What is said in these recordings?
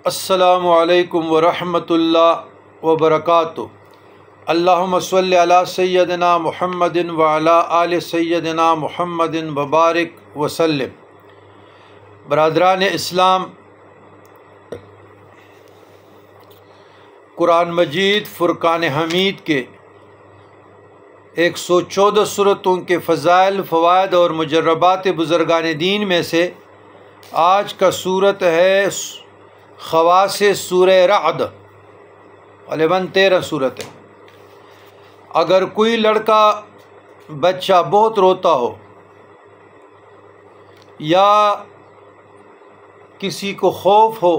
السلام علیکم ورحمۃ اللہ وبرکاتہ۔ اللہم صلی علی سیدنا محمد وعلی آل سیدنا محمد وبارک وسلم۔ برادران اسلام، قرآن مجید فرقان حمید کے 114 سورتوں کے فضائل، فوائد اور مجربات بزرگان دین میں سے آج کا سورت ہے خواص سورہ رعد، غالباً 13 سورت ہے۔ اگر کوئی لڑکا بچہ بہت روتا ہو یا کسی کو خوف ہو،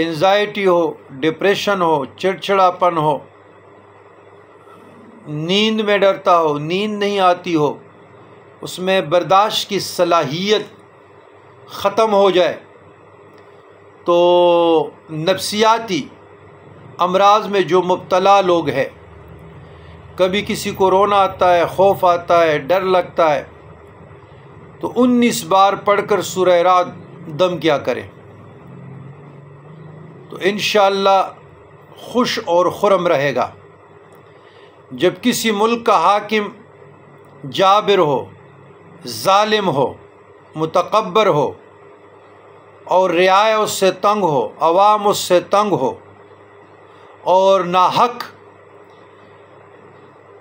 انزائٹی ہو، ڈپریشن ہو، چڑچڑاپن ہو، نیند میں ڈرتا ہو، نیند نہیں آتی ہو، اس میں برداشت کی صلاحیت ختم ہو جائے، تو نفسیاتی امراض میں جو مبتلا لوگ ہیں، کبھی کسی کو رونا آتا ہے، خوف آتا ہے، ڈر لگتا ہے، تو 19 بار پڑھ کر سورہ رعد دم کیا کریں، تو انشاءاللہ خوش اور خرم رہے گا۔ جب کسی ملک کا حاکم جابر ہو، ظالم ہو، متکبر ہو اور رعایا اس سے تنگ ہو، عوام اس سے تنگ ہو اور ناحق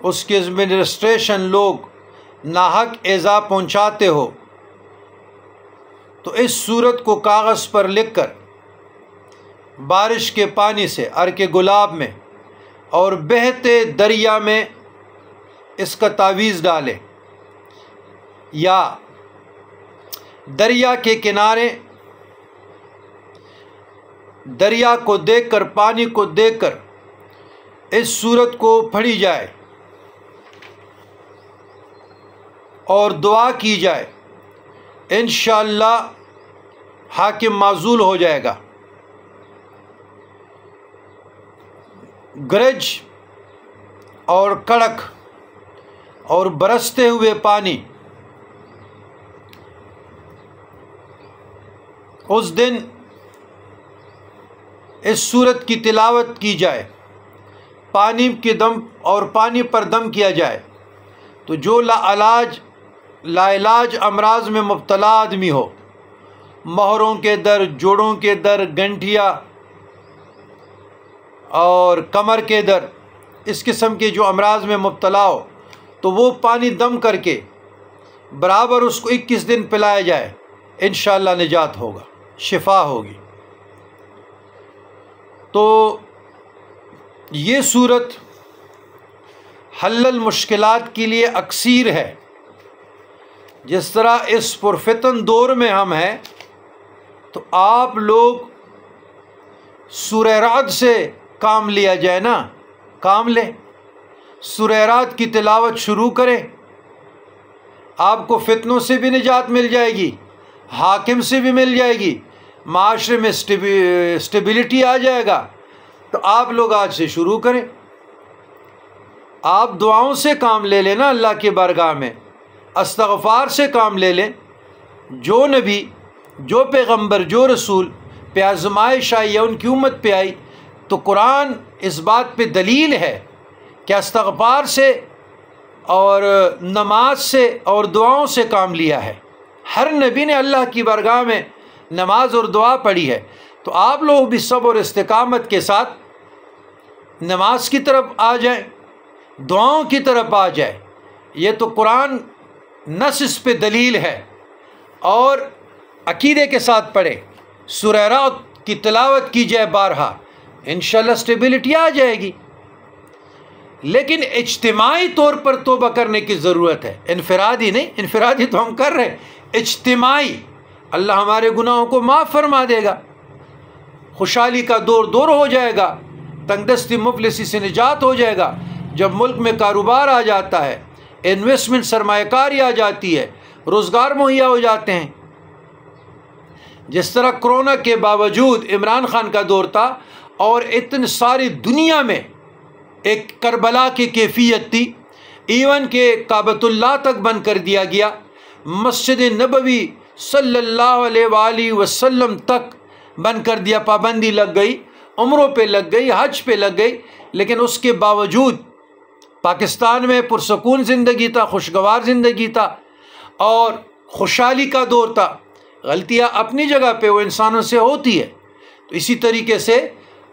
اس کے ایڈمنسٹریشن لوگ ناحق ایذا پہنچاتے ہو، تو اس صورت کو کاغذ پر لکھ کر بارش کے پانی سے عرق گلاب میں اور بہتے دریا میں اس کا تعویذ ڈالیں، یا دریا کے کنارے دریا کو دیکھ کر، پانی کو دیکھ کر اس صورت کو پڑھی جائے اور دعا کی جائے، انشاءاللہ حاکم معزول ہو جائے گا۔ گرج اور کڑک اور برستے ہوئے پانی اس دن اس صورت کی تلاوت کی جائے، پانی کے دم اور پانی پر دم کیا جائے، تو جو لا علاج امراض میں مبتلا آدمی ہو، مہروں کے در، جوڑوں کے در، گنٹھیا اور کمر کے در، اس قسم کے جو امراض میں مبتلا ہو، تو وہ پانی دم کر کے برابر اس کو 21 دن پلایا جائے، انشاءاللہ نجات ہوگا، شفا ہوگی۔ تو یہ صورت حل المشکلات کے لیے اکثیر ہے۔ جس طرح اس پرفتن دور میں ہم ہیں، تو آپ لوگ سورہ رعد سے کام لیا جائے نا، کام لیں، سورہ رعد کی تلاوت شروع کریں، آپ کو فتنوں سے بھی نجات مل جائے گی، حاکم سے بھی مل جائے گی، معاشرے میں اسٹیبلٹی آ جائے گا۔ تو آپ لوگ آج سے شروع کریں، آپ دعاؤں سے کام لے لیں نا اللہ کی بارگاہ میں، استغفار سے کام لے لیں۔ جو نبی، جو پیغمبر، جو رسول پہ آزمائش آئی یا ان کی امت پہ آئی، تو قرآن اس بات پہ دلیل ہے کہ استغفار سے اور نماز سے اور دعاؤں سے کام لیا ہے۔ ہر نبی نے اللہ کی بارگاہ میں نماز اور دعا پڑھی ہے، تو آپ لوگ بھی صبر اور استقامت کے ساتھ نماز کی طرف آ جائیں، دعاؤں کی طرف آ جائیں۔ یہ تو قرآن نص اس پہ دلیل ہے، اور عقیدے کے ساتھ پڑھیں، سورہ رعد کی تلاوت کی جائے بارہا، انشاءاللہ اسٹیبلٹی آ جائے گی۔ لیکن اجتماعی طور پر توبہ کرنے کی ضرورت ہے، انفرادی نہیں، انفرادی تو ہم کر رہے ہیں، اجتماعی اللہ ہمارے گناہوں کو معاف فرما دے گا، خوشحالی کا دور دور ہو جائے گا، تنگ دستی مفلسی سے نجات ہو جائے گا۔ جب ملک میں کاروبار آ جاتا ہے، انویسٹمنٹ، سرمایہ کاری آ جاتی ہے، روزگار مہیا ہو جاتے ہیں۔ جس طرح کرونا کے باوجود عمران خان کا دور تھا، اور اتنی ساری دنیا میں ایک کربلا کی کیفیت تھی، ایون کہ کعبۃ اللہ تک بند کر دیا گیا، مسجد نبوی صلی اللہ علیہ وآلہ وسلم تک بند کر دیا، پابندی لگ گئی، عمروں پہ لگ گئی، حج پہ لگ گئی، لیکن اس کے باوجود پاکستان میں پرسکون زندگی تھا، خوشگوار زندگی تھا اور خوشحالی کا دور تھا۔ غلطیاں اپنی جگہ پہ وہ انسانوں سے ہوتی ہے، تو اسی طریقے سے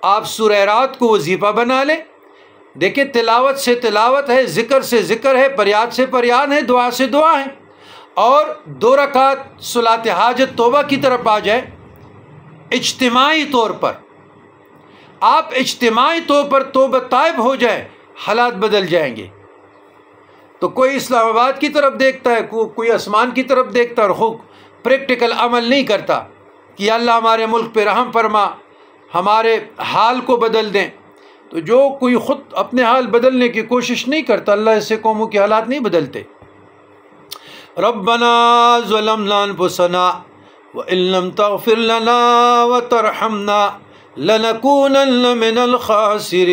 آپ سورہ رات کو وظیفہ بنا لیں۔ دیکھیں تلاوت سے تلاوت ہے، ذکر سے ذکر ہے، پریاد سے پریاد ہے، دعا سے دعا ہے، اور 2 رکعت صلاۃ حاجت توبہ کی طرف آ جائے اجتماعی طور پر۔ آپ اجتماعی طور پر توبہ طائب ہو جائیں، حالات بدل جائیں گے۔ تو کوئی اسلام آباد کی طرف دیکھتا ہے، کوئی آسمان کی طرف دیکھتا ہے اور خود پریکٹیکل عمل نہیں کرتا کہ یا اللہ ہمارے ملک پہ رحم فرما، ہمارے حال کو بدل دیں۔ تو جو کوئی خود اپنے حال بدلنے کی کوشش نہیں کرتا، اللہ ایسے قوموں کے حالات نہیں بدلتے۔ ربنا ظلمنا انفسنا وان لم تغفر لنا وترحمنا لنكونن من الخاسرين۔